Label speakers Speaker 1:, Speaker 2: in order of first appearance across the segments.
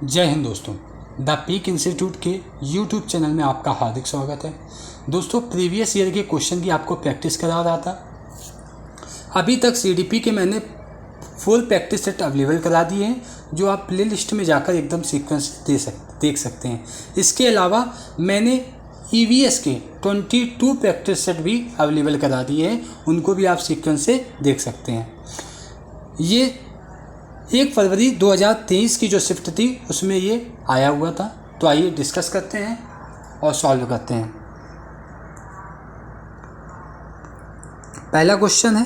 Speaker 1: जय हिंद दोस्तों, the peak institute के यूट्यूब चैनल में आपका हार्दिक स्वागत है। दोस्तों, प्रीवियस ईयर के क्वेश्चन की आपको प्रैक्टिस करा रहा था। अभी तक सीडीपी के मैंने फुल प्रैक्टिस सेट अवेलेबल करा दिए हैं, जो आप प्ले लिस्ट में जाकर एकदम सीक्वेंस देख सकते हैं। इसके अलावा मैंने ईवीएस के 22 प्रैक्टिस सेट भी अवेलेबल करा दिए हैं, उनको भी आप सीक्वेंस से देख सकते हैं। ये 1 फरवरी 2023 की जो शिफ्ट थी उसमें ये आया हुआ था। तो आइए डिस्कस करते हैं और सॉल्व करते हैं। पहला क्वेश्चन है,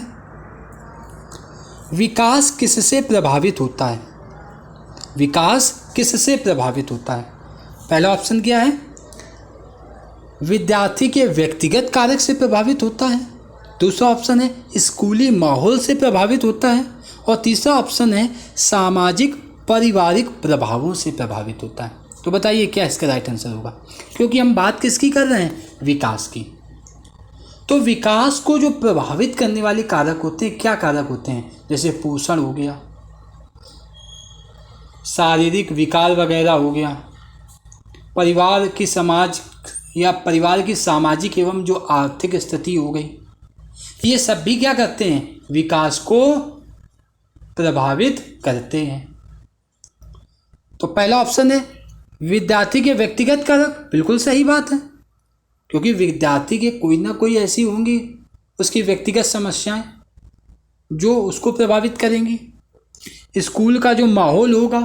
Speaker 1: विकास किससे प्रभावित होता है? विकास किससे प्रभावित होता है? पहला ऑप्शन क्या है? विद्यार्थी के व्यक्तिगत कारक से प्रभावित होता है। दूसरा ऑप्शन है स्कूली माहौल से प्रभावित होता है। और तीसरा ऑप्शन है सामाजिक पारिवारिक प्रभावों से प्रभावित होता है। तो बताइए क्या इसका राइट आंसर होगा, क्योंकि हम बात किसकी कर रहे हैं? विकास की। तो विकास को जो प्रभावित करने वाले कारक होते हैं, क्या कारक होते हैं? जैसे पोषण हो गया, शारीरिक विकार वगैरह हो गया, परिवार की सामाजिक एवं जो आर्थिक स्थिति हो गई, ये सब भी क्या करते हैं? विकास को प्रभावित करते हैं। तो पहला ऑप्शन है विद्यार्थी के व्यक्तिगत कारक, बिल्कुल सही बात है, क्योंकि विद्यार्थी के कोई ना कोई ऐसी होंगी उसकी व्यक्तिगत समस्याएं जो उसको प्रभावित करेंगी। स्कूल का जो माहौल होगा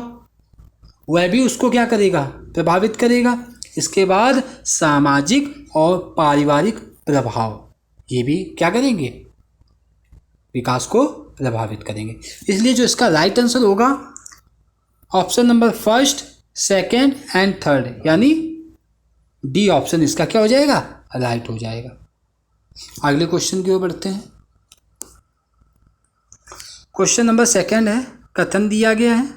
Speaker 1: वह भी उसको क्या करेगा? प्रभावित करेगा। इसके बाद सामाजिक और पारिवारिक प्रभाव, ये भी क्या करेंगे? विकास को प्रभावित करेंगे। इसलिए जो इसका राइट आंसर होगा option number first, second and third, यानी डी ऑप्शन इसका क्या हो जाएगा? राइट हो जाएगा। अगले क्वेश्चन की ओर बढ़ते हैं। क्वेश्चन नंबर सेकंड है, कथन दिया गया है।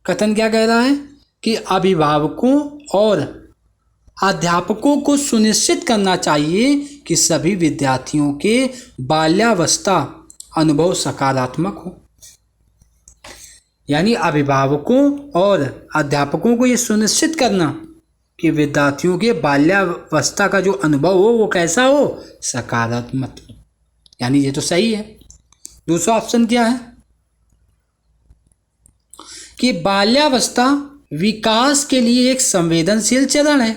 Speaker 1: कथन क्या कह रहा है कि अभिभावकों और अध्यापकों को सुनिश्चित करना चाहिए कि सभी विद्यार्थियों के बाल्यावस्था अनुभव सकारात्मक हो। यानी अभिभावकों और अध्यापकों को ये सुनिश्चित करना कि विद्यार्थियों के बाल्यावस्था का जो अनुभव हो वो कैसा हो? सकारात्मक। यानी ये तो सही है। दूसरा ऑप्शन क्या है कि बाल्यावस्था विकास के लिए एक संवेदनशील चरण है,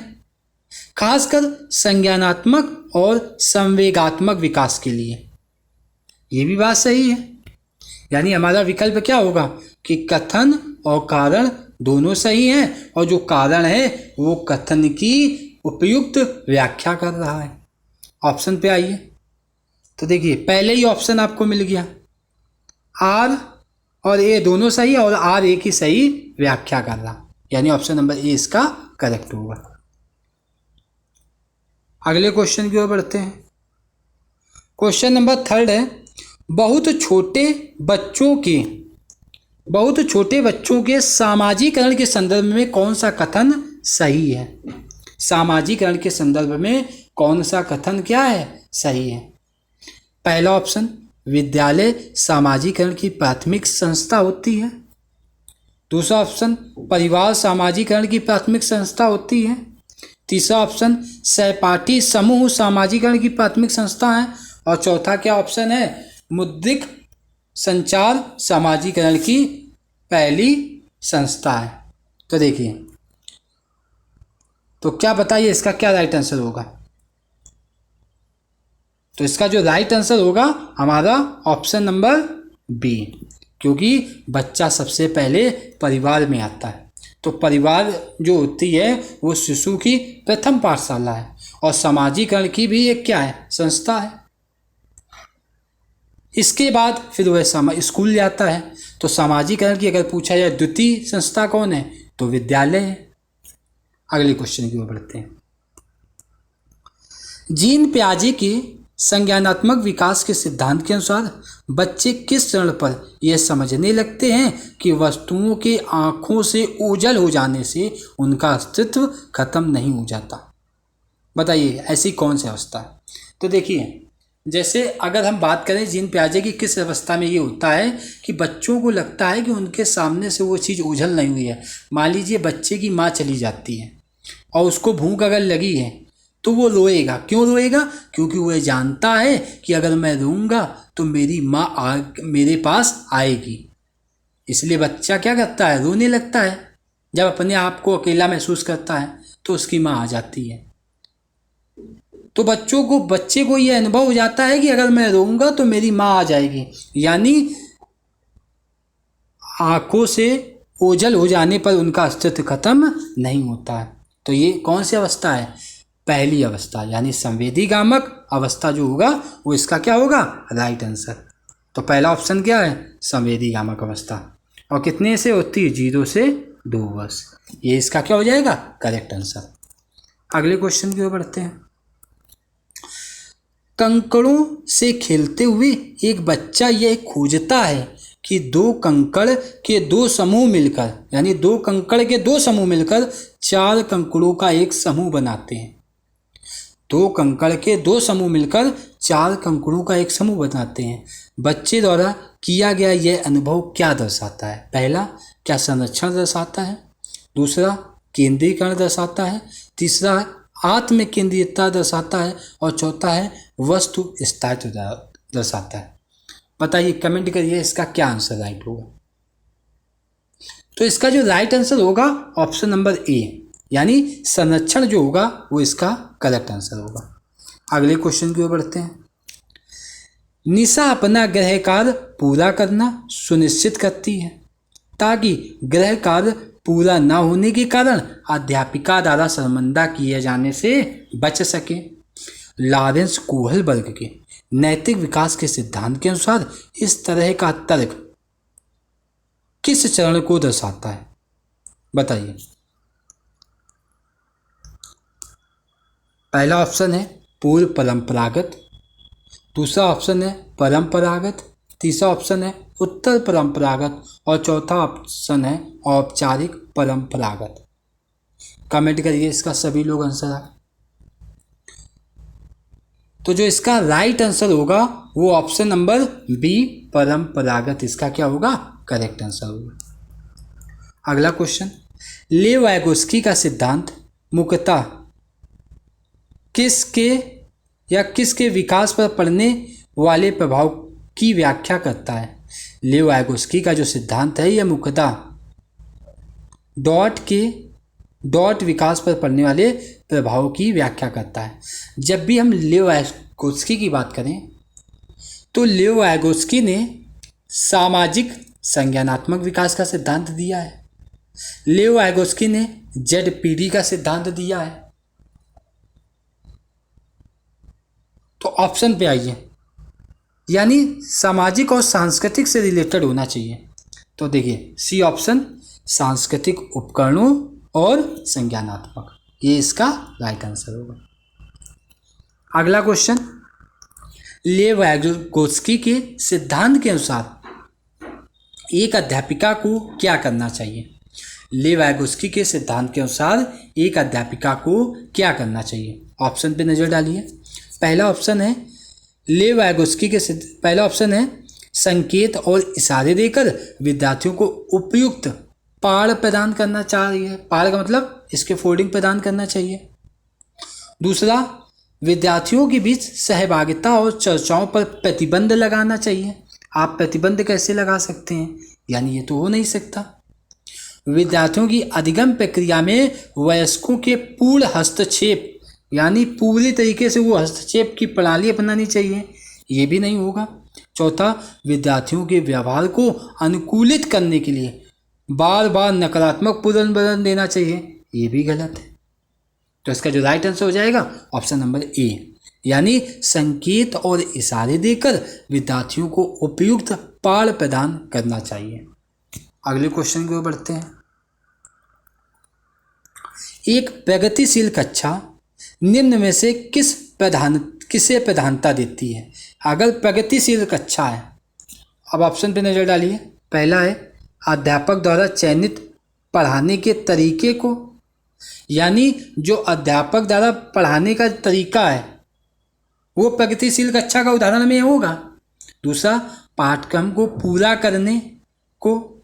Speaker 1: खासकर संज्ञानात्मक और संवेगात्मक विकास के लिए। ये भी बात सही है। यानी हमारा विकल्प क्या होगा कि कथन और कारण दोनों सही हैं, और जो कारण है वो कथन की उपयुक्त व्याख्या कर रहा है। ऑप्शन पे आइए तो देखिए, पहले ही ऑप्शन आपको मिल गया, आर और ए दोनों सही और आर ए की सही व्याख्या कर रहा, यानी ऑप्शन नंबर ए इसका करेक्ट होगा। अगले क्वेश्चन की ओर बढ़ते हैं। क्वेश्चन नंबर थर्ड है, बहुत छोटे बच्चों के सामाजिकरण के संदर्भ में कौन सा कथन सही है? सामाजिकरण के संदर्भ में कौन सा कथन क्या है? सही है। पहला ऑप्शन, विद्यालय सामाजिकरण की प्राथमिक संस्था होती है। दूसरा ऑप्शन, परिवार सामाजिकरण की प्राथमिक संस्था होती है। तीसरा ऑप्शन, सहपाठी समूह सामाजिकरण की प्राथमिक संस्था है। और चौथा क्या ऑप्शन है? मुद्रिक संचार सामाजिकरण की पहली संस्था है। तो देखिए, तो क्या बताइए इसका क्या राइट आंसर होगा? तो इसका जो राइट आंसर होगा हमारा ऑप्शन नंबर बी, क्योंकि बच्चा सबसे पहले परिवार में आता है। तो परिवार जो होती है वो शिशु की प्रथम पाठशाला है, और सामाजिकरण की भी एक क्या है? संस्था है। इसके बाद फिर वह स्कूल जाता है। तो सामाजिकरण की अगर पूछा जाए द्वितीय संस्था कौन है, तो विद्यालय है। अगले क्वेश्चन की ओर बढ़ते हैं। जीन पियाजे के संज्ञानात्मक विकास के सिद्धांत के अनुसार बच्चे किस चरण पर यह समझने लगते हैं कि वस्तुओं के आंखों से ओझल हो जाने से उनका अस्तित्व खत्म नहीं हो जाता? बताइए ऐसी कौन सी अवस्था है? तो देखिए, जैसे अगर हम बात करें जीन पियाजे की, किस अवस्था में ये होता है कि बच्चों को लगता है कि उनके सामने से वो चीज़ उझल नहीं हुई है। मान लीजिए बच्चे की माँ चली जाती है और उसको भूख अगर लगी है तो वो रोएगा। क्यों रोएगा? क्योंकि वो जानता है कि अगर मैं रोऊंगा तो मेरी माँ मेरे पास आएगी। इसलिए बच्चा क्या करता है? रोने लगता है। जब अपने आप को अकेला महसूस करता है तो उसकी माँ आ जाती है। तो बच्चे को ये अनुभव हो जाता है कि अगर मैं रोऊंगा तो मेरी माँ आ जाएगी, यानी आंखों से ओझल हो जाने पर उनका अस्तित्व खत्म नहीं होता है। तो ये कौन सी अवस्था है? पहली अवस्था, यानी संवेदीगामक अवस्था जो होगा वो इसका क्या होगा? Right answer. तो पहला ऑप्शन क्या है? संवेदीगामक अवस्था। और कितने से होती है? 0 से 2 वर्ष। ये इसका क्या हो जाएगा? Correct answer. अगले क्वेश्चन की ओर बढ़ते हैं। कंकड़ों से खेलते हुए एक बच्चा यह खोजता है कि 2 कंकड़ के 2 समूह मिलकर, यानी 2 कंकड़ के 2 समूह मिलकर 4 कंकड़ों का एक समूह बनाते हैं। 2 कंकड़ के 2 समूह मिलकर 4 कंकड़ों का एक समूह बनाते हैं। बच्चे द्वारा किया गया यह अनुभव क्या दर्शाता है? पहला, क्या संरक्षण दर्शाता है? दूसरा, केंद्रीकरण दर्शाता है। तीसरा, आत्म केंद्रितता दर्शाता है। और चौथा है वस्तु स्थायित्व दर्शाता है। बताइए, कमेंट करिए इसका क्या आंसर राइट होगा। तो इसका जो राइट आंसर होगा ऑप्शन नंबर ए, यानी संरक्षण जो होगा वो इसका करेक्ट आंसर होगा। अगले क्वेश्चन की ओर बढ़ते हैं। निशा अपना गृह कार्य पूरा करना सुनिश्चित करती है ताकि गृह कार्य पूरा न होने के कारण अध्यापिका द्वारा शर्मिंदा किए जाने से बच सके। लॉरेंस कोहलबर्ग के नैतिक विकास के सिद्धांत के अनुसार इस तरह का तर्क किस चरण को दर्शाता है? बताइए। पहला ऑप्शन है पूर्व परंपरागत, दूसरा ऑप्शन है परंपरागत, तीसरा ऑप्शन है उत्तर परंपरागत और चौथा ऑप्शन है औपचारिक परंपरागत। कमेंट करिए इसका सभी लोग आंसर। तो जो इसका राइट आंसर होगा वो ऑप्शन नंबर बी, परंपरागत, इसका क्या होगा? करेक्ट आंसर होगा। अगला क्वेश्चन। लेव वाइगोस्की का सिद्धांत मुख्यतः किसके विकास पर पड़ने वाले प्रभाव की व्याख्या करता है? लेव वाइगोस्की का जो सिद्धांत है यह मुख्यतः डॉट विकास पर पड़ने वाले प्रभाव की व्याख्या करता है। जब भी हम लेव वाइगोस्की की बात करें तो लेव वाइगोस्की ने सामाजिक संज्ञानात्मक विकास का सिद्धांत दिया है। लेव वाइगोस्की ने जेडपीडी का सिद्धांत दिया है। तो ऑप्शन पे आइए, यानी सामाजिक और सांस्कृतिक से रिलेटेड होना चाहिए। तो देखिए सी ऑप्शन, सांस्कृतिक उपकरणों और संज्ञानात्मक, ये इसका राइट आंसर होगा। अगला क्वेश्चन। लेव वाइगोस्की के सिद्धांत के अनुसार एक अध्यापिका को क्या करना चाहिए? लेव वाइगोस्की के सिद्धांत के अनुसार एक अध्यापिका को क्या करना चाहिए? ऑप्शन पे नजर डालिए। पहला ऑप्शन है लेव वाइगोस्की के पहला ऑप्शन है संकेत और इशारे देकर विद्यार्थियों को उपयुक्त पाठ प्रदान करना चाहिए। पाठ का मतलब इसके फोल्डिंग प्रदान करना चाहिए। दूसरा, विद्यार्थियों के बीच सहभागिता और चर्चाओं पर प्रतिबंध लगाना चाहिए। आप प्रतिबंध कैसे लगा सकते हैं? यानी ये तो हो नहीं सकता। विद्यार्थियों की अधिगम प्रक्रिया में वयस्कों के पूर्ण हस्तक्षेप, यानी पूरी तरीके से वो हस्तक्षेप की प्रणाली अपनानी चाहिए, ये भी नहीं होगा। चौथा, विद्यार्थियों के व्यवहार को अनुकूलित करने के लिए बार बार नकारात्मक पुनर्वलन देना चाहिए, ये भी गलत है। तो इसका जो राइट आंसर हो जाएगा ऑप्शन नंबर ए, यानी संकेत और इशारे देकर विद्यार्थियों को उपयुक्त पाठ प्रदान करना चाहिए। अगले क्वेश्चन की ओर बढ़ते हैं। एक प्रगतिशील कक्षा निम्न में से किसे प्रधानता देती है? अगर प्रगतिशील कक्षा है, अब ऑप्शन पे नजर डालिए। पहला है अध्यापक द्वारा चयनित पढ़ाने के तरीके को, यानी जो अध्यापक द्वारा पढ़ाने का तरीका है वो प्रगतिशील कक्षा का उदाहरण में होगा। दूसरा, पाठ्यक्रम को पूरा करने को।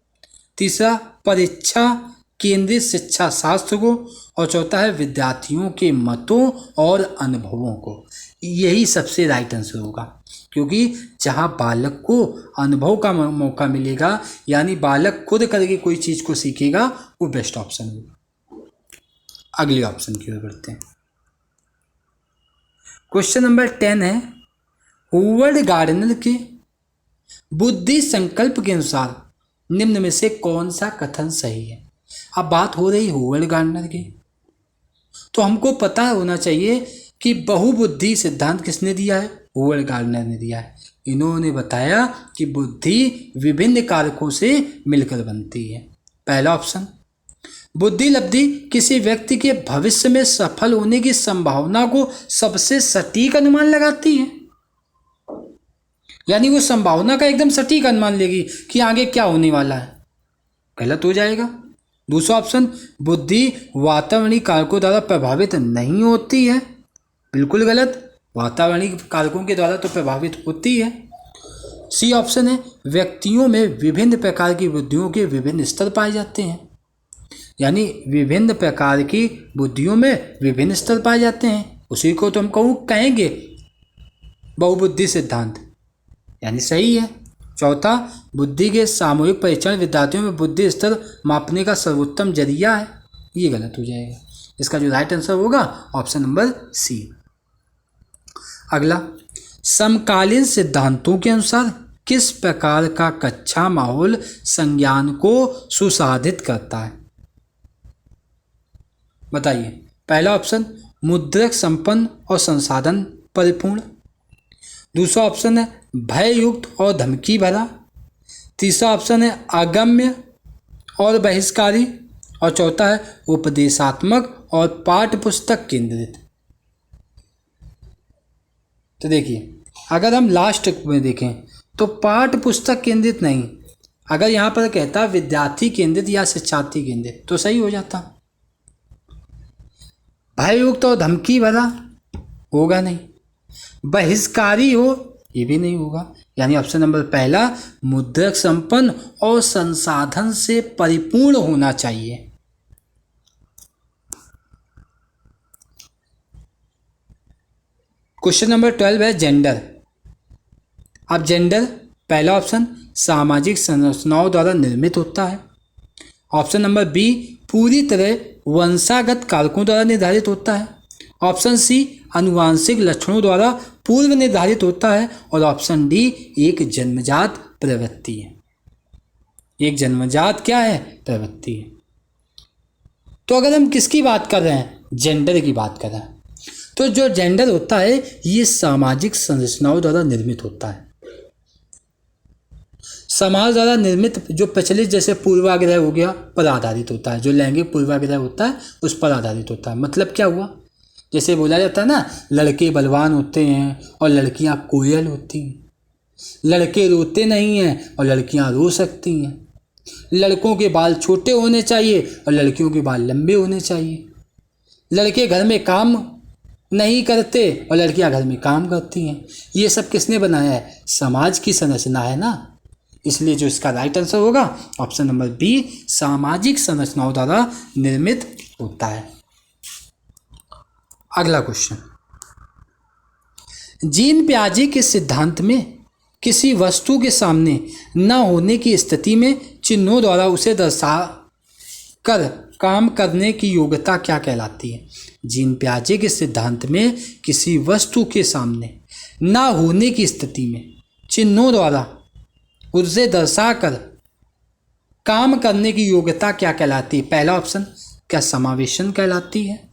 Speaker 1: तीसरा, परीक्षा केंद्रित शिक्षा शास्त्र को। और चौथा है विद्यार्थियों के मतों और अनुभवों को। यही सबसे राइट आंसर होगा, क्योंकि जहाँ बालक को अनुभव का मौका मिलेगा, यानी बालक खुद करके कोई चीज़ को सीखेगा, वो बेस्ट ऑप्शन होगा। अगले ऑप्शन की ओर बढ़ते हैं। क्वेश्चन नंबर 10 है, होवर्ड गार्डनर के बुद्धि संकल्प के अनुसार निम्न में से कौन सा कथन सही है। अब बात हो रही होवर्ड गार्डनर की, तो हमको पता होना चाहिए कि बहुबुद्धि सिद्धांत किसने दिया है? होवर्ड गार्डनर ने दिया है। इन्होंने बताया कि बुद्धि विभिन्न कारकों से मिलकर बनती है। पहला ऑप्शन, बुद्धि लब्धि किसी व्यक्ति के भविष्य में सफल होने की संभावना को सबसे सटीक अनुमान लगाती है, यानी वो संभावना का एकदम सटीक अनुमान लेगी कि आगे क्या होने वाला है। गलत हो जाएगा। दूसरा ऑप्शन, बुद्धि वातावरणीय कारकों द्वारा प्रभावित नहीं होती है। बिल्कुल गलत, वातावरणीय कारकों के द्वारा तो प्रभावित होती है। सी ऑप्शन है, व्यक्तियों में विभिन्न प्रकार की बुद्धियों के विभिन्न स्तर पाए जाते हैं, यानी विभिन्न प्रकार की बुद्धियों में विभिन्न स्तर पाए जाते हैं। उसी को तो हम कहेंगे बहुबुद्धि सिद्धांत, यानी सही है। चौथा, बुद्धि के सामूहिक परीक्षण विद्यार्थियों में बुद्धि स्तर मापने का सर्वोत्तम जरिया है। ये गलत हो जाएगा। इसका जो राइट आंसर होगा ऑप्शन नंबर सी। अगला, समकालीन सिद्धांतों के अनुसार किस प्रकार का कक्षा माहौल संज्ञान को सुसाधित करता है? बताइए। पहला ऑप्शन, मुद्रक संपन्न और संसाधन परिपूर्ण। दूसरा ऑप्शन है भययुक्त और धमकी भरा। तीसरा ऑप्शन है अगम्य और बहिष्कारी। और चौथा है उपदेशात्मक और पाठ्य पुस्तक केंद्रित। तो देखिए, अगर हम लास्ट में देखें तो पाठ्य पुस्तक केंद्रित नहीं, अगर यहाँ पर कहता विद्यार्थी केंद्रित या शिक्षार्थी केंद्रित तो सही हो जाता। भययुक्त और धमकी भरा होगा नहीं, बहिष्कारी हो ये भी नहीं होगा, यानी ऑप्शन नंबर पहला मुद्रक संपन्न और संसाधन से परिपूर्ण होना चाहिए। क्वेश्चन नंबर 12 है जेंडर। अब जेंडर, पहला ऑप्शन सामाजिक संरचनाओं द्वारा निर्मित होता है। ऑप्शन नंबर बी, पूरी तरह वंशागत कारकों द्वारा निर्धारित होता है। ऑप्शन सी, आनुवांशिक लक्षणों द्वारा पूर्व निर्धारित होता है। और ऑप्शन डी, एक जन्मजात प्रवृत्ति है। एक जन्मजात क्या है? प्रवृत्ति है। तो अगर हम किसकी बात कर रहे हैं? जेंडर की बात कर रहे हैं। तो जो जेंडर होता है ये सामाजिक संरचनाओं द्वारा निर्मित होता है। समाज द्वारा निर्मित जो प्रचलित जैसे पूर्वाग्रह हो गया पर आधारित होता है, जो लैंगिक पूर्वाग्रह होता है उस पर आधारित होता है। मतलब क्या हुआ, जैसे बोला जाता है ना, लड़के बलवान होते हैं और लड़कियां कोयल होती हैं, लड़के रोते नहीं हैं और लड़कियां रो सकती हैं, लड़कों के बाल छोटे होने चाहिए और लड़कियों के बाल लंबे होने चाहिए, लड़के घर में काम नहीं करते और लड़कियां घर में काम करती हैं। ये सब किसने बनाया है? समाज की संरचना है ना। इसलिए जो इसका राइट आंसर होगा ऑप्शन नंबर बी, सामाजिक संरचनाओं द्वारा निर्मित होता है। अगला क्वेश्चन, जीन पियाजे के सिद्धांत में किसी वस्तु के सामने न होने की स्थिति में चिन्हों द्वारा उसे दर्शा कर काम करने की योग्यता क्या कहलाती है? जीन पियाजे के सिद्धांत में किसी वस्तु के सामने न होने की स्थिति में चिन्हों द्वारा उसे दर्शाकर काम करने की योग्यता क्या कहलाती है? पहला ऑप्शन, क्या समावेशन कहलाती है।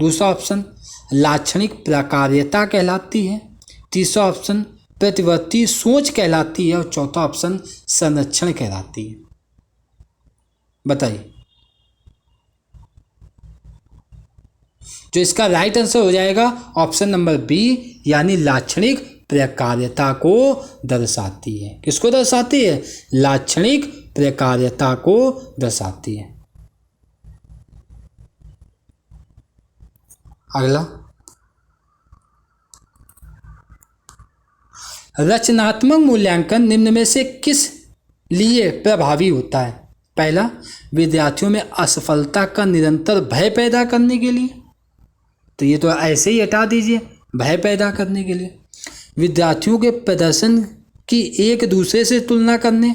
Speaker 1: दूसरा ऑप्शन, लाक्षणिक प्रकार्यता कहलाती है। तीसरा ऑप्शन, प्रतिवर्ती सोच कहलाती है। और चौथा ऑप्शन, संरक्षण कहलाती है। बताइए। जो इसका राइट आंसर हो जाएगा ऑप्शन नंबर बी, यानी लाक्षणिक प्रकार्यता को दर्शाती है। किसको दर्शाती है? लाक्षणिक प्रकार्यता को दर्शाती है। अगला, रचनात्मक मूल्यांकन निम्न में से किस लिए प्रभावी होता है? पहला, विद्यार्थियों में असफलता का निरंतर भय पैदा करने के लिए, तो ये तो ऐसे ही हटा दीजिए, भय पैदा करने के लिए। विद्यार्थियों के प्रदर्शन की एक दूसरे से तुलना करने।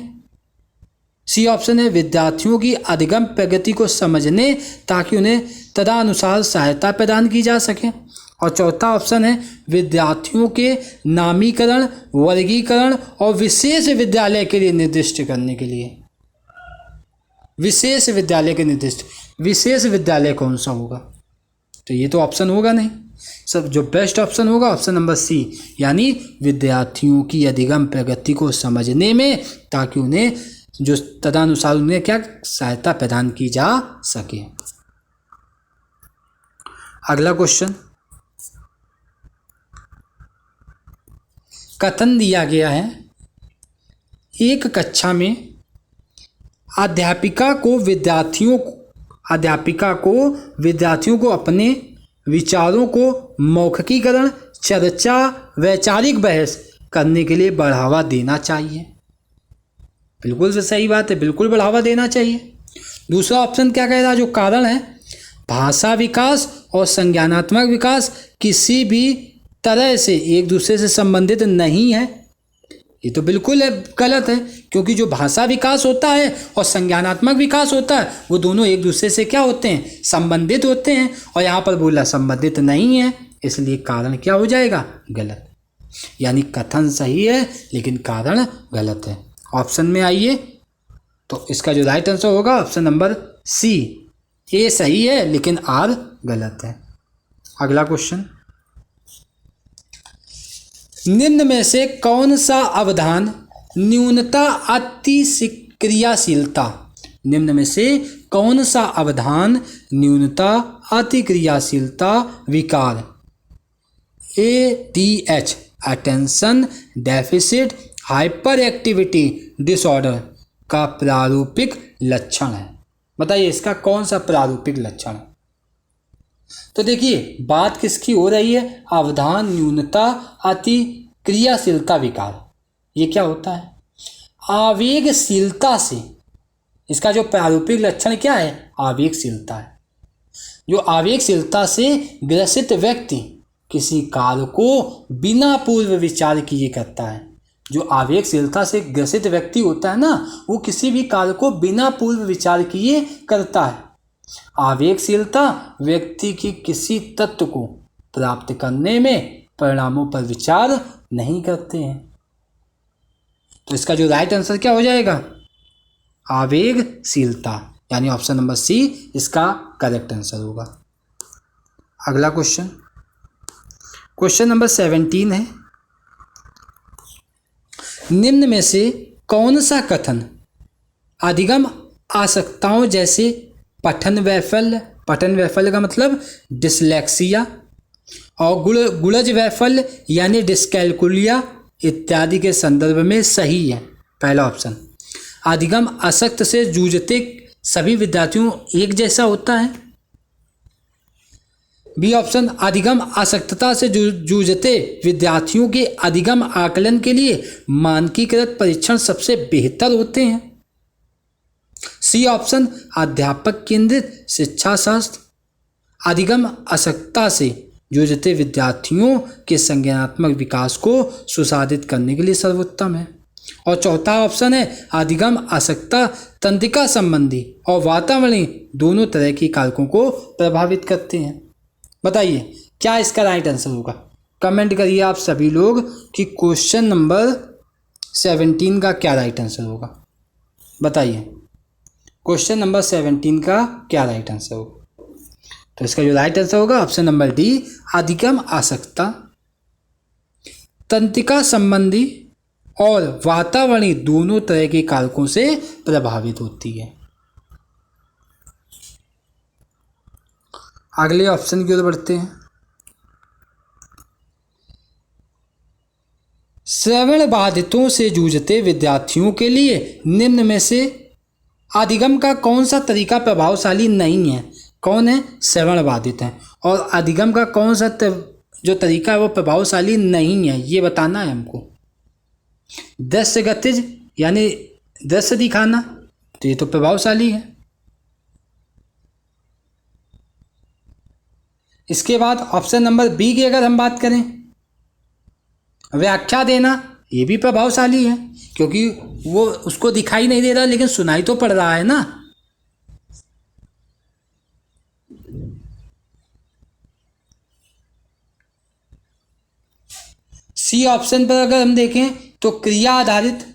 Speaker 1: सी ऑप्शन है, विद्यार्थियों की अधिगम प्रगति को समझने ताकि उन्हें तदनुसार सहायता प्रदान की जा सके। और चौथा ऑप्शन है, विद्यार्थियों के नामीकरण, वर्गीकरण और विशेष विद्यालय के लिए निर्दिष्ट करने के लिए। विशेष विद्यालय के निर्दिष्ट, विशेष विद्यालय कौन सा होगा? तो ये तो ऑप्शन होगा नहीं, सब जो बेस्ट ऑप्शन होगा ऑप्शन नंबर सी, यानी विद्यार्थियों की अधिगम प्रगति को समझने में ताकि उन्हें जो तदनुसार उन्हें क्या सहायता प्रदान की जा सके। अगला क्वेश्चन, कथन दिया गया है, एक कक्षा में अध्यापिका को विद्यार्थियों को अपने विचारों को मौखिकीकरण, चर्चा, वैचारिक बहस करने के लिए बढ़ावा देना चाहिए। बिल्कुल से सही बात है, बिल्कुल बढ़ावा देना चाहिए। दूसरा ऑप्शन क्या कह रहा है? जो कारण है, भाषा विकास और संज्ञानात्मक विकास किसी भी तरह से एक दूसरे से संबंधित नहीं है। ये तो बिल्कुल गलत है, क्योंकि जो भाषा विकास होता है और संज्ञानात्मक विकास होता है वो दोनों एक दूसरे से क्या होते हैं? संबंधित होते हैं। और यहाँ पर बोला संबंधित नहीं है, इसलिए कारण क्या हो जाएगा? गलत। यानी कथन सही है लेकिन कारण गलत है। ऑप्शन में आइए, तो इसका जो राइट आंसर होगा ऑप्शन नंबर सी, ए सही है लेकिन आर गलत है। अगला क्वेश्चन, निम्न में से कौन सा अवधान न्यूनता अतिक्रियाशीलता, निम्न में से कौन सा अवधान न्यूनता अतिक्रियाशीलता विकार, ADH attention deficit hyper activity disorder का प्रारूपिक लक्षण है? बताइए इसका कौन सा प्रारूपिक लक्षण है? तो देखिए बात किसकी हो रही है? अवधान न्यूनता अतिक्रियाशीलता विकार। ये क्या होता है? आवेगशीलता से, इसका जो प्रारूपिक लक्षण क्या है? आवेगशीलता है। जो आवेगशीलता से ग्रसित व्यक्ति किसी कार्य को बिना पूर्व विचार किए करता है। जो आवेगशीलता से ग्रसित व्यक्ति होता है ना, वो किसी भी कार्य को बिना पूर्व विचार किए करता है। आवेगशीलता व्यक्ति की किसी तत्व को प्राप्त करने में परिणामों पर विचार नहीं करते हैं। तो इसका जो राइट आंसर क्या हो जाएगा? आवेगशीलता, यानी ऑप्शन नंबर सी इसका करेक्ट आंसर होगा। अगला क्वेश्चन, क्वेश्चन नंबर 17 है, निम्न में से कौन सा कथन अधिगम आवश्यकताओं जैसे पठन वैफल्य का मतलब डिसलेक्सिया और गुड़ज वैफल्य यानी डिस्कैलकुलिया इत्यादि के संदर्भ में सही है? पहला ऑप्शन, अधिगम आसक्त से जूझते सभी विद्यार्थियों एक जैसा होता है। बी ऑप्शन, अधिगम आसक्तता से जूझते विद्यार्थियों के अधिगम आकलन के लिए मानकीकृत परीक्षण सबसे बेहतर होते हैं। सी ऑप्शन, अध्यापक केंद्रित शिक्षा शास्त्र अधिगम आसक्तता से जूझते विद्यार्थियों के संज्ञानात्मक विकास को सुसाधित करने के लिए सर्वोत्तम है। और चौथा ऑप्शन है, अधिगम आसक्तता तंत्रिका संबंधी और वातावरणीय दोनों तरह के कारकों को प्रभावित करते हैं। बताइए क्या इसका राइट आंसर होगा? कमेंट करिए आप सभी लोग कि क्वेश्चन नंबर 17 का क्या राइट आंसर होगा। बताइए क्वेश्चन नंबर 17 का क्या राइट आंसर होगा? तो इसका जो राइट आंसर होगा ऑप्शन नंबर डी, अधिगम आसक्तता तंत्रिका संबंधी और वातावरणीय दोनों तरह के कारकों से प्रभावित होती है। अगले ऑप्शन की ओर बढ़ते हैं। श्रवण बाधितों से जूझते विद्यार्थियों के लिए निम्न में से अधिगम का कौन सा तरीका प्रभावशाली नहीं है? कौन है? श्रवण बाधित है। और अधिगम का कौन सा जो तरीका है वो प्रभावशाली नहीं है, ये बताना है हमको। दृश्य गतिज यानी दृश्य दिखाना, तो ये तो प्रभावशाली है। इसके बाद ऑप्शन नंबर बी की अगर हम बात करें, व्याख्या देना, ये भी प्रभावशाली है, क्योंकि वो उसको दिखाई नहीं दे रहा लेकिन सुनाई तो पड़ रहा है ना। सी ऑप्शन पर अगर हम देखें तो क्रिया आधारित,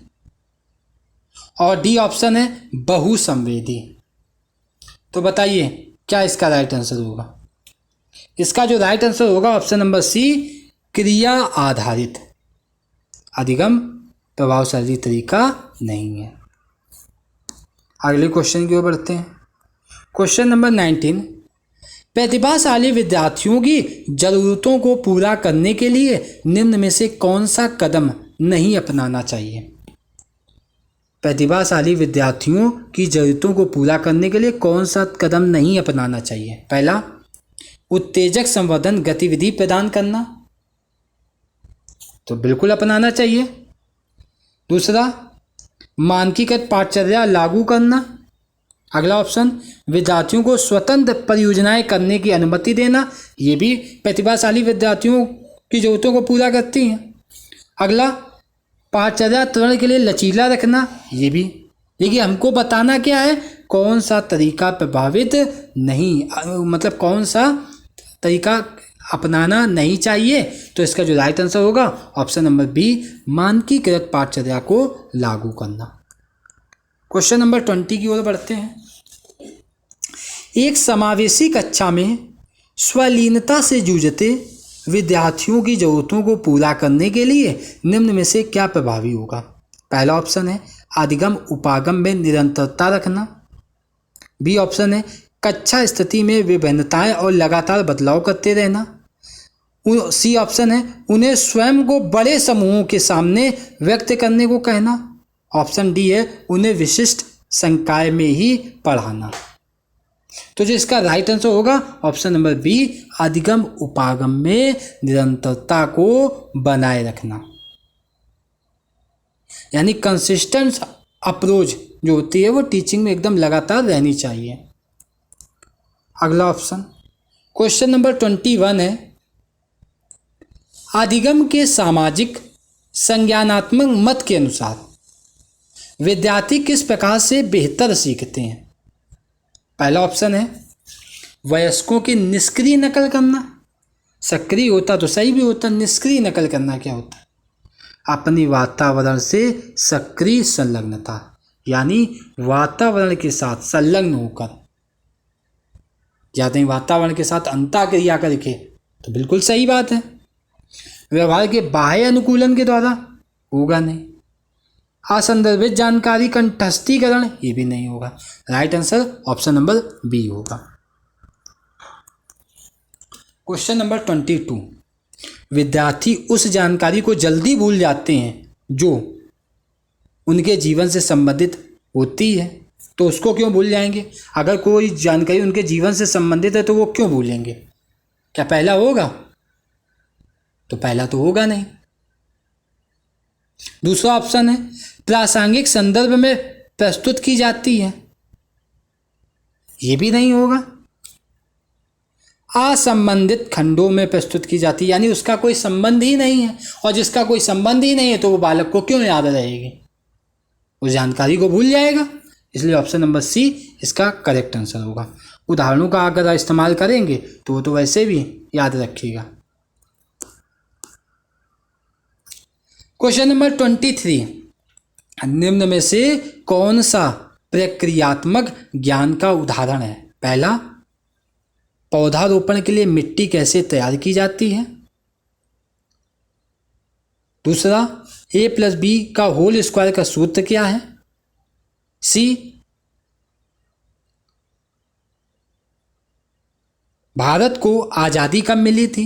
Speaker 1: और डी ऑप्शन है बहुसंवेदी। तो बताइए क्या इसका राइट आंसर होगा? इसका जो राइट आंसर होगा ऑप्शन नंबर सी, क्रिया आधारित। अधिगम प्रभावशाली तरीका नहीं है। अगले क्वेश्चन की ओर बढ़ते हैं। क्वेश्चन नंबर 19, प्रतिभाशाली विद्यार्थियों की जरूरतों को पूरा करने के लिए निम्न में से कौन सा कदम नहीं अपनाना चाहिए? प्रतिभाशाली विद्यार्थियों की जरूरतों को पूरा करने के लिए कौन सा कदम नहीं अपनाना चाहिए? पहला, उत्तेजक संवर्धन गतिविधि प्रदान करना, तो बिल्कुल अपनाना चाहिए। दूसरा, मानकीकृत पाठचर्या लागू करना। अगला ऑप्शन, विद्यार्थियों को स्वतंत्र परियोजनाएं करने की अनुमति देना, ये भी प्रतिभाशाली विद्यार्थियों की जरूरतों को पूरा करती हैं। अगला, पाठचर्या त्वरण के लिए लचीला रखना, ये भी। देखिए हमको बताना क्या है, कौन सा तरीका प्रभावित नहीं, मतलब कौन सा तरीका अपनाना नहीं चाहिए। तो इसका जो राइट आंसर होगा ऑप्शन नंबर बी, मानकीकृत पाठचर्या को लागू करना। क्वेश्चन नंबर 20 की ओर बढ़ते हैं। एक समावेशी कक्षा में स्वलीनता से जूझते विद्यार्थियों की जरूरतों को पूरा करने के लिए निम्न में से क्या प्रभावी होगा? पहला ऑप्शन है अधिगम उपागम में निरंतरता रखना। बी ऑप्शन है कक्षा स्थिति में विभिन्नताएं और लगातार बदलाव करते रहना। सी ऑप्शन है उन्हें स्वयं को बड़े समूहों के सामने व्यक्त करने को कहना। ऑप्शन डी है उन्हें विशिष्ट संकाय में ही पढ़ाना। तो जो इसका राइट आंसर होगा ऑप्शन नंबर बी, अधिगम उपागम में निरंतरता को बनाए रखना, यानी कंसिस्टेंट अप्रोच जो होती है वो टीचिंग में एकदम लगातार रहनी चाहिए। अगला ऑप्शन क्वेश्चन नंबर 21 है, अधिगम के सामाजिक संज्ञानात्मक मत के अनुसार विद्यार्थी किस प्रकार से बेहतर सीखते हैं? पहला ऑप्शन है वयस्कों की निष्क्रिय नकल करना। सक्रिय होता तो सही भी होता, निष्क्रिय नकल करना क्या होता है? अपनी वातावरण से सक्रिय संलग्नता, यानी वातावरण के साथ संलग्न होकर, ज़्यादा ही वातावरण के साथ अंतःक्रिया करके, तो बिल्कुल सही बात है। व्यवहार के बाह्य अनुकूलन के द्वारा होगा नहीं। असंदर्भित जानकारी कंठस्थीकरण, ये भी नहीं होगा। Right answer option number B होगा। क्वेश्चन नंबर 22, विद्यार्थी उस जानकारी को जल्दी भूल जाते हैं जो उनके जीवन से संबंधित होती है, तो उसको क्यों भूल जाएंगे? अगर कोई जानकारी उनके जीवन से संबंधित है तो वो क्यों भूलेंगे? क्या पहला होगा? तो पहला तो होगा नहीं। दूसरा ऑप्शन है प्रासंगिक संदर्भ में प्रस्तुत की जाती है, ये भी नहीं होगा। असंबंधित खंडों में प्रस्तुत की जाती है, यानी उसका कोई संबंध ही नहीं है, और जिसका कोई संबंध ही नहीं है तो वो बालक को क्यों याद रहेगी? उस जानकारी को भूल जाएगा। इसलिए ऑप्शन नंबर सी इसका करेक्ट आंसर होगा। उदाहरणों का अगर इस्तेमाल करेंगे तो वो तो वैसे भी याद रखिएगा। क्वेश्चन नंबर 23, निम्न में से कौन सा प्रक्रियात्मक ज्ञान का उदाहरण है? पहला, पौधारोपण के लिए मिट्टी कैसे तैयार की जाती है। दूसरा, a+b का होल स्क्वायर का सूत्र क्या है। सी, भारत को आजादी कब मिली थी।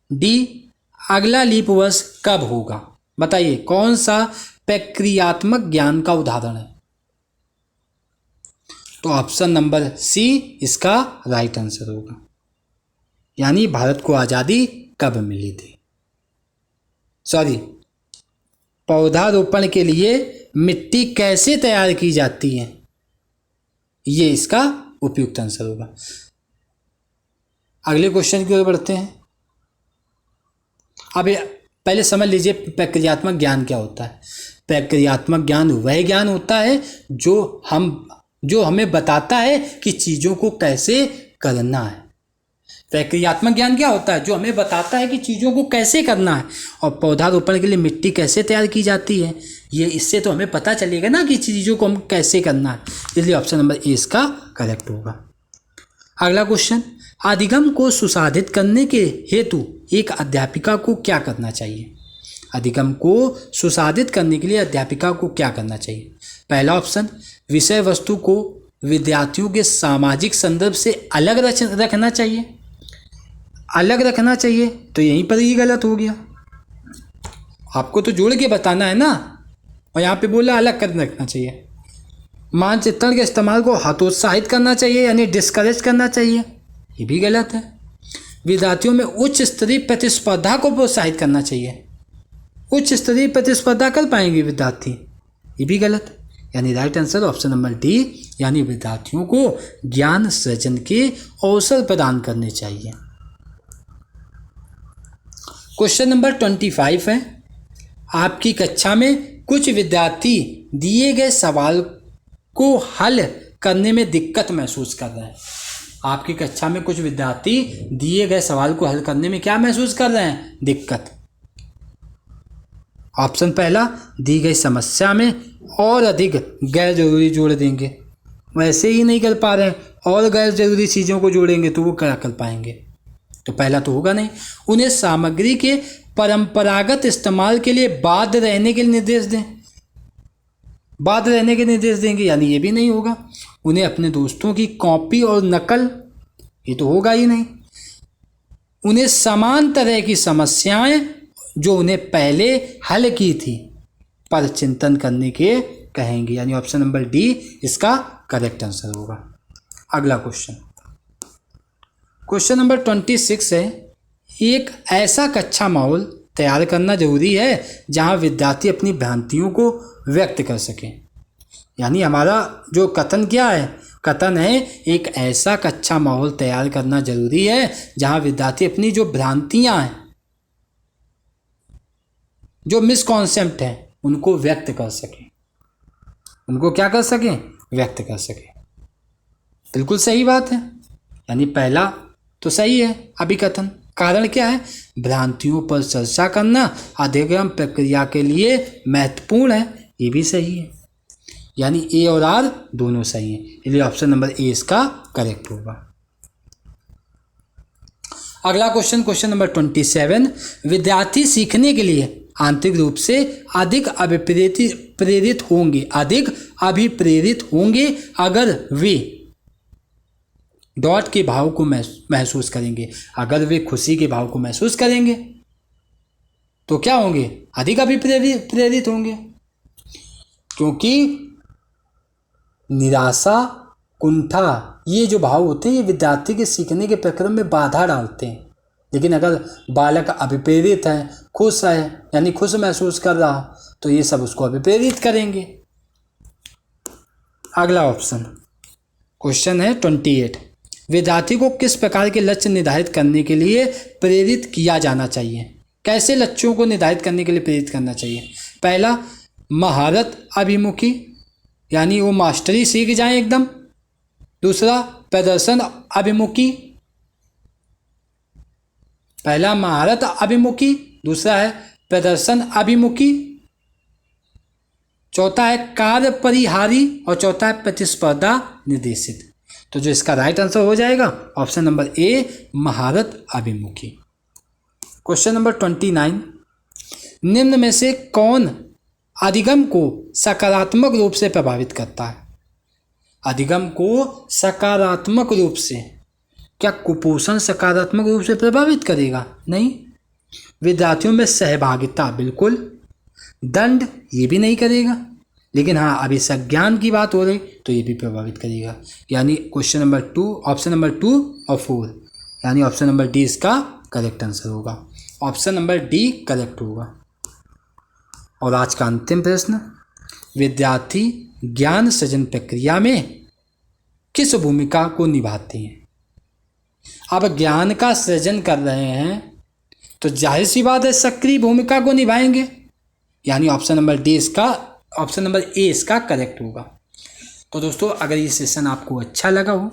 Speaker 1: डी, अगला लीप वर्ष कब होगा। बताइए कौन सा प्रक्रियात्मक ज्ञान का उदाहरण है? तो ऑप्शन नंबर सी इसका राइट आंसर होगा, यानी भारत को आजादी कब मिली थी। सॉरी, पौधारोपण के लिए मिट्टी कैसे तैयार की जाती है, ये इसका उपयुक्त आंसर होगा। अगले क्वेश्चन की ओर बढ़ते हैं। अब पहले समझ लीजिए प्रक्रियात्मक ज्ञान क्या होता है। प्रक्रियात्मक ज्ञान वह ज्ञान होता है जो हमें बताता है कि चीज़ों को कैसे करना है। प्रक्रियात्मक ज्ञान क्या होता है? जो हमें बताता है कि चीज़ों को कैसे करना है। और पौधारोपण के लिए मिट्टी कैसे तैयार की जाती है, ये इससे तो हमें पता चलेगा ना कि चीज़ों को हम कैसे करना है। इसलिए ऑप्शन नंबर ए इसका करेक्ट होगा। अगला क्वेश्चन, अधिगम को सुसाधित करने के हेतु एक अध्यापिका को क्या करना चाहिए? अधिगम को सुसाधित करने के लिए अध्यापिका को क्या करना चाहिए? पहला ऑप्शन, विषय वस्तु को विद्यार्थियों के सामाजिक संदर्भ से अलग रखना चाहिए। अलग रखना चाहिए तो यहीं पर ही गलत हो गया। आपको तो जोड़ के बताना है ना, और यहाँ पे बोला अलग कर रखना चाहिए। मानचित्रण के इस्तेमाल को हतोत्साहित करना चाहिए यानी डिस्करेज करना चाहिए, ये भी गलत है। विद्यार्थियों में उच्च स्तरीय प्रतिस्पर्धा को प्रोत्साहित करना चाहिए। उच्च स्तरीय प्रतिस्पर्धा कर पाएंगे विद्यार्थी, ये भी गलत। यानी right answer option number D, यानी विद्यार्थियों को ज्ञान सृजन के अवसर प्रदान करने चाहिए। क्वेश्चन नंबर 25 है, आपकी कक्षा में कुछ विद्यार्थी दिए गए सवाल को हल करने में दिक्कत महसूस कर रहे हैं। आपकी कक्षा में कुछ विद्यार्थी दिए गए सवाल को हल करने में क्या महसूस कर रहे हैं? दिक्कत। ऑप्शन पहला, दी गई समस्या में और अधिक गैर जरूरी जोड़ देंगे। वैसे ही नहीं कर पा रहे हैं और गैर जरूरी चीज़ों को जोड़ेंगे तो वो क्या कर पाएंगे? तो पहला तो होगा नहीं। उन्हें सामग्री के परंपरागत इस्तेमाल के लिए बाध्य रहने के निर्देश दें। बाध्य रहने के निर्देश देंगे यानी ये भी नहीं होगा। उन्हें अपने दोस्तों की कॉपी और नकल, ये तो होगा ही नहीं। उन्हें समान तरह की समस्याएं जो उन्हें पहले हल की थी पर चिंतन करने के कहेंगे, यानी ऑप्शन नंबर डी इसका करेक्ट आंसर होगा। अगला क्वेश्चन, क्वेश्चन नंबर 26 है, एक ऐसा कक्षा माहौल तैयार करना जरूरी है जहां विद्यार्थी अपनी भ्रांतियों को व्यक्त कर सकें। यानी हमारा जो कथन क्या है? कथन है एक ऐसा कक्षा माहौल तैयार करना जरूरी है जहां विद्यार्थी अपनी जो भ्रांतियां हैं, जो मिसकॉन्सेप्ट हैं, उनको व्यक्त कर सकें। उनको क्या कर सकें? व्यक्त कर सकें। बिल्कुल सही बात है, यानी पहला तो सही है अभिकथन। कारण क्या है? भ्रांतियों पर चर्चा करना अधिगम प्रक्रिया के लिए महत्वपूर्ण है, ये भी सही है। यानी ए और आर दोनों सही हैं, इसलिए ऑप्शन नंबर ए इसका करेक्ट होगा। अगला क्वेश्चन, क्वेश्चन नंबर 27, विद्यार्थी सीखने के लिए आंतरिक रूप से अधिक अभिप्रेरित होंगे अगर वे डॉट के भाव को महसूस करेंगे। अगर वे खुशी के भाव को महसूस करेंगे तो क्या होंगे? अधिक अभिप्रेरित होंगे, क्योंकि निराशा, कुंठा, ये जो भाव होते हैं ये विद्यार्थी के सीखने के प्रक्रम में बाधा डालते हैं। लेकिन अगर बालक अभिप्रेरित है, खुश है, यानी खुश महसूस कर रहा, तो ये सब उसको अभिप्रेरित करेंगे। अगला ऑप्शन, क्वेश्चन है 28, विद्यार्थी को किस प्रकार के लक्ष्य निर्धारित करने के लिए प्रेरित किया जाना चाहिए? कैसे लक्ष्यों को निर्धारित करने के लिए प्रेरित करना चाहिए? पहला, महारत अभिमुखी, यानी वो मास्टरी सीख जाएं एकदम। दूसरा, प्रदर्शन अभिमुखी, पहला महारत अभिमुखी, दूसरा है प्रदर्शन अभिमुखी, चौथा है कार्य परिहारी और चौथा है प्रतिस्पर्धा निर्देशित। तो जो इसका राइट आंसर हो जाएगा ऑप्शन नंबर ए, महारत अभिमुखी। क्वेश्चन नंबर 29, निम्न में से कौन अधिगम को सकारात्मक रूप से प्रभावित करता है? अधिगम को सकारात्मक रूप से, क्या कुपोषण सकारात्मक रूप से प्रभावित करेगा? नहीं। विद्यार्थियों में सहभागिता, बिल्कुल। दंड, ये भी नहीं करेगा। लेकिन हाँ, अभी संज्ञान की बात हो रही तो ये भी प्रभावित करेगा। यानी क्वेश्चन नंबर 2, ऑप्शन नंबर 2 और 4, यानी ऑप्शन नंबर डी इसका करेक्ट आंसर होगा। ऑप्शन नंबर डी करेक्ट होगा। और आज का अंतिम प्रश्न, विद्यार्थी ज्ञान सृजन प्रक्रिया में किस भूमिका को निभाते हैं? अब ज्ञान का सृजन कर रहे हैं तो जाहिर सी बात है सक्रिय भूमिका को निभाएंगे, यानी ऑप्शन नंबर ए इसका करेक्ट होगा। तो दोस्तों अगर ये सेशन आपको अच्छा लगा हो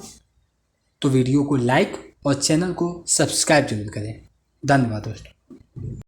Speaker 1: तो वीडियो को लाइक और चैनल को सब्सक्राइब जरूर करें। धन्यवाद दोस्तों।